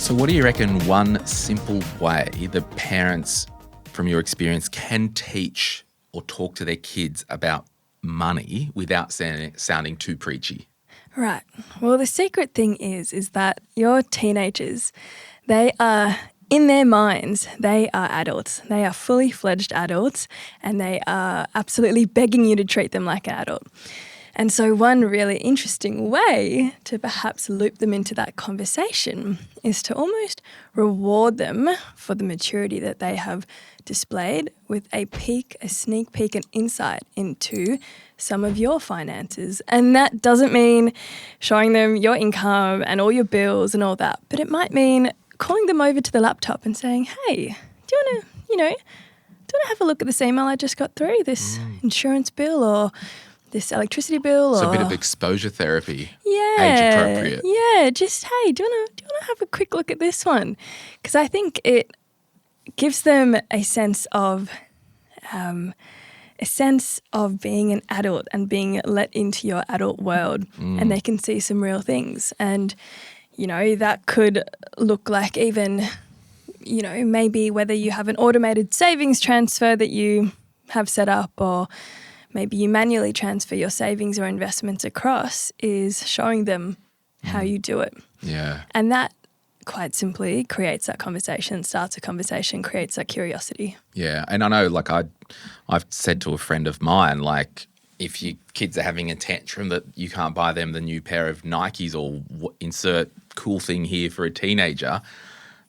So what do you reckon one simple way that parents, from your experience, can teach or talk to their kids about money without sounding too preachy? Right. Well, the secret thing is that your teenagers, they are, in their minds, they are adults. They are fully fledged adults and they are absolutely begging you to treat them like an adult. And so one really interesting way to perhaps loop them into that conversation is to almost reward them for the maturity that they have displayed with a sneak peek, an insight into some of your finances. And that doesn't mean showing them your income and all your bills and all that, but it might mean calling them over to the laptop and saying, hey, do you want to have a look at this email I just got through, this insurance bill or this electricity bill? So or a bit of exposure therapy, yeah, age appropriate. Yeah, just, hey, do you want to have a quick look at this one? Because I think it gives them a sense of being an adult and being let into your adult world, and they can see some real things. And, that could look like even, maybe whether you have an automated savings transfer that you have set up, or maybe you manually transfer your savings or investments across, is showing them how you do it. Yeah. And that quite simply creates that conversation, starts a conversation, creates that curiosity. Yeah. And I know, I've said to a friend of mine, if your kids are having a tantrum that you can't buy them the new pair of Nikes or insert cool thing here for a teenager,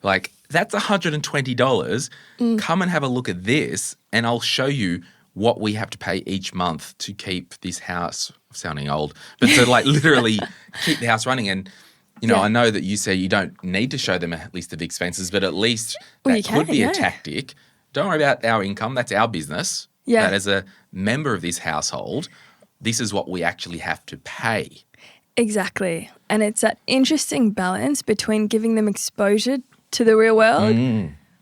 that's $120. Come and have a look at this and I'll show you what we have to pay each month to keep this house, sounding old, but to literally keep the house running. And, I know that you say you don't need to show them a list of expenses, but at least that could be a tactic. Don't worry about our income. That's our business. Yeah. But as a member of this household, this is what we actually have to pay. Exactly. And it's that interesting balance between giving them exposure to the real world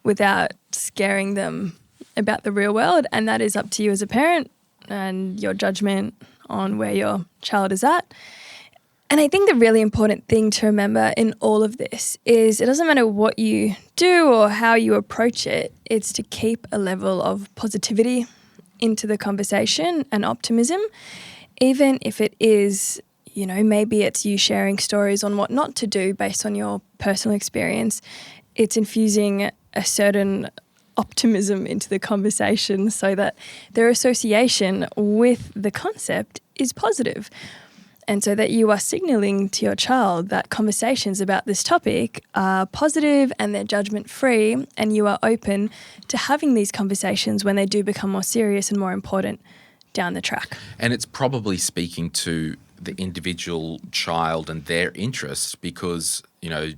without scaring them about the real world. And that is up to you as a parent and your judgment on where your child is at. And I think the really important thing to remember in all of this is it doesn't matter what you do or how you approach it, it's to keep a level of positivity into the conversation and optimism, even if it is, maybe it's you sharing stories on what not to do based on your personal experience. It's infusing a certain optimism into the conversation so that their association with the concept is positive. And so that you are signaling to your child that conversations about this topic are positive and they're judgment-free, and you are open to having these conversations when they do become more serious and more important down the track. And it's probably speaking to the individual child and their interests because,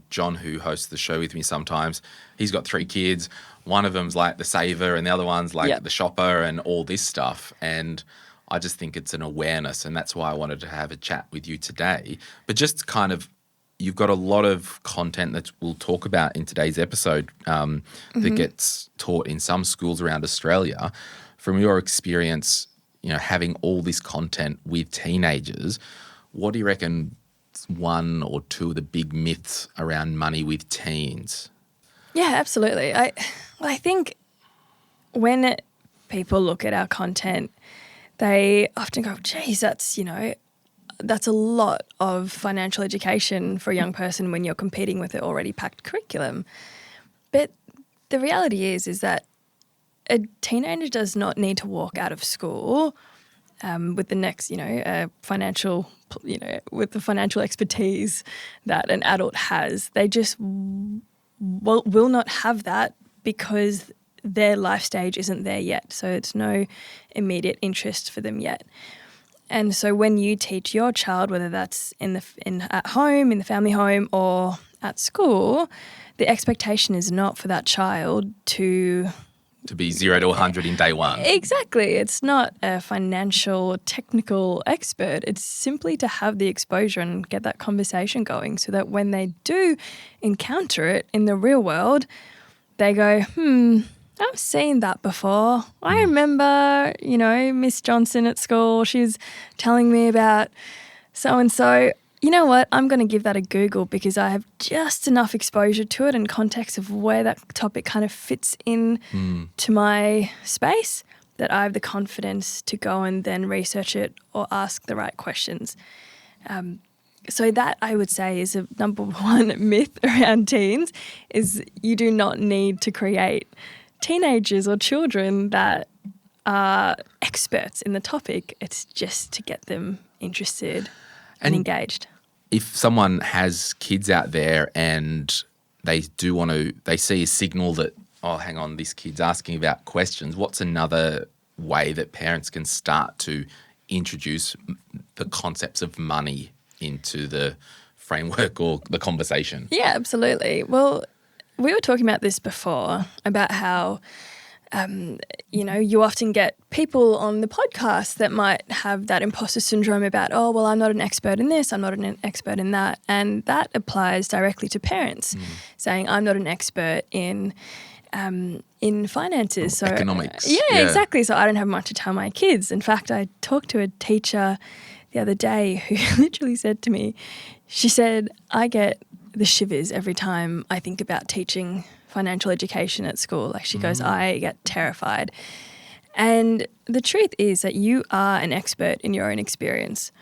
John, who hosts the show with me sometimes, he's got 3 kids. One of them's like the saver and the other one's like the shopper and all this stuff. And I just think it's an awareness, and that's why I wanted to have a chat with you today. But just you've got a lot of content that we'll talk about in today's episode that gets taught in some schools around Australia. From your experience, having all this content with teenagers, what do you reckon one or two of the big myths around money with teens? Yeah, absolutely. I think when people look at our content, they often go, geez, that's a lot of financial education for a young person when you're competing with an already packed curriculum. But the reality is that a teenager does not need to walk out of school with the next, financial, with the financial expertise that an adult has. They just will not have that because their life stage isn't there yet. So it's no immediate interest for them yet. And so when you teach your child, whether that's at home, in the family home, or at school, the expectation is not for that child to be 0 to 100 in day one. Exactly. It's not a financial technical expert. It's simply to have the exposure and get that conversation going so that when they do encounter it in the real world, they go, I've seen that before. I remember, Miss Johnson at school, she's telling me about so-and-so. you know what, I'm going to give that a Google because I have just enough exposure to it and context of where that topic kind of fits in to my space that I have the confidence to go and then research it or ask the right questions. So that, I would say, is a number one myth around teens, is you do not need to create teenagers or children that are experts in the topic. It's just to get them interested and engaged. If someone has kids out there and they see a signal that, oh, hang on, this kid's asking about questions, what's another way that parents can start to introduce the concepts of money into the framework or the conversation? Yeah, absolutely. Well, we were talking about this before, about how you often get people on the podcast that might have that imposter syndrome about, oh, well, I'm not an expert in this, I'm not an expert in that. And that applies directly to parents, saying, I'm not an expert in finances. So economics. Yeah, exactly. So I don't have much to tell my kids. In fact, I talked to a teacher the other day who literally said to me, she said, I get the shivers every time I think about teaching financial education at school. Like, she goes, I get terrified. And the truth is that you are an expert in your own experience.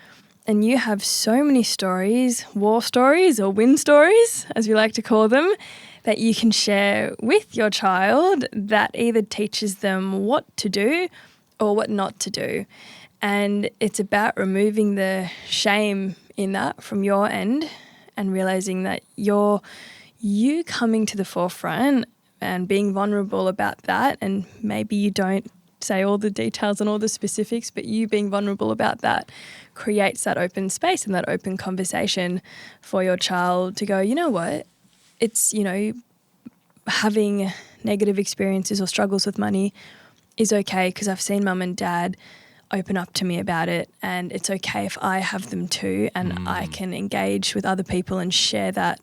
And you have so many stories, war stories or win stories, as we like to call them, that you can share with your child that either teaches them what to do or what not to do. And it's about removing the shame in that from your end and realizing that you coming to the forefront and being vulnerable about that, and maybe you don't say all the details and all the specifics, but you being vulnerable about that creates that open space and that open conversation for your child to go, you know what, it's, having negative experiences or struggles with money is okay because I've seen mum and dad open up to me about it, and it's okay if I have them too, and I can engage with other people and share that,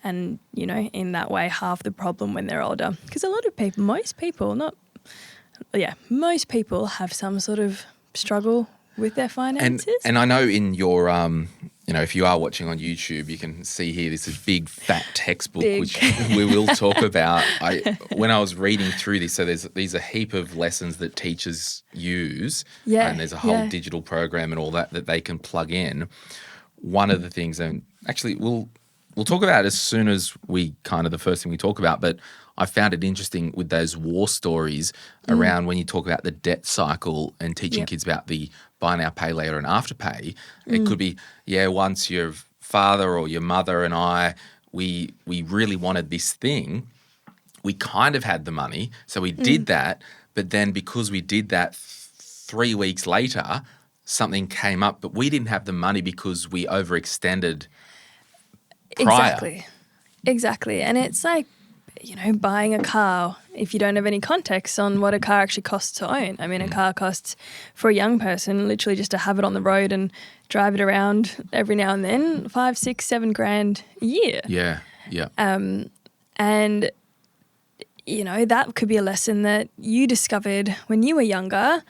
and in that way halve the problem when they're older. Because a lot of people, most people have some sort of struggle with their finances. And I know in your if you are watching on YouTube, you can see here this is big fat textbook which we will talk about. When I was reading through this, so there's a heap of lessons that teachers use, and there's a whole digital program and all that they can plug in. One of the things, and actually we'll talk about it as soon as we the first thing we talk about, but I found it interesting with those war stories around when you talk about the debt cycle and teaching kids about the buy now, pay later and afterpay. It could be, once your father or your mother and I, we really wanted this thing, we kind of had the money, so we did that, but then because we did that 3 weeks later, something came up, but we didn't have the money because we overextended prior. Exactly. And it's like, buying a car, if you don't have any context on what a car actually costs to own. I mean, a car costs, for a young person, literally just to have it on the road and drive it around every now and then, $5,000, $6,000, $7,000 a year. Yeah. And, that could be a lesson that you discovered when you were younger,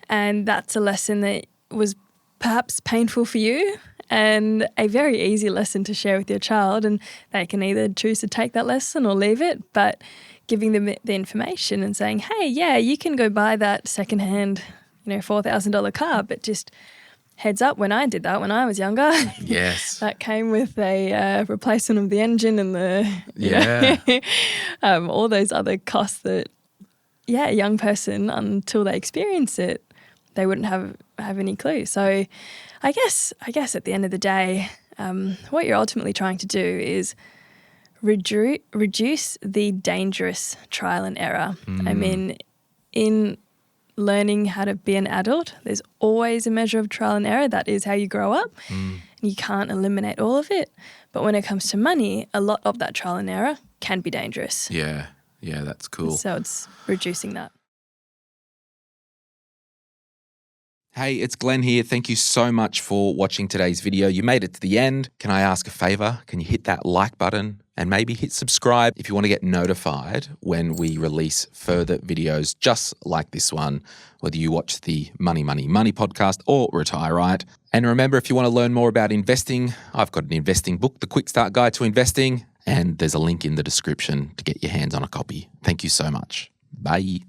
and that's a lesson that was perhaps painful for you, and a very easy lesson to share with your child, and they can either choose to take that lesson or leave it, but giving them the information and saying, hey, you can go buy that secondhand, $4,000 car, but just heads up, when I did that when I was younger, yes, that came with a replacement of the engine and all those other costs that, a young person, until they experience it, they wouldn't have any clue. So I guess at the end of the day, what you're ultimately trying to do is reduce the dangerous trial and error. I mean, in learning how to be an adult, there's always a measure of trial and error. That is how you grow up. You can't eliminate all of it. But when it comes to money, a lot of that trial and error can be dangerous. Yeah, that's cool. So it's reducing that. Hey, it's Glenn here. Thank you so much for watching today's video. You made it to the end. Can I ask a favor? Can you hit that like button and maybe hit subscribe if you want to get notified when we release further videos just like this one, whether you watch the Money, Money, Money podcast or Retire Right. And remember, if you want to learn more about investing, I've got an investing book, The Quick Start Guide to Investing, and there's a link in the description to get your hands on a copy. Thank you so much. Bye.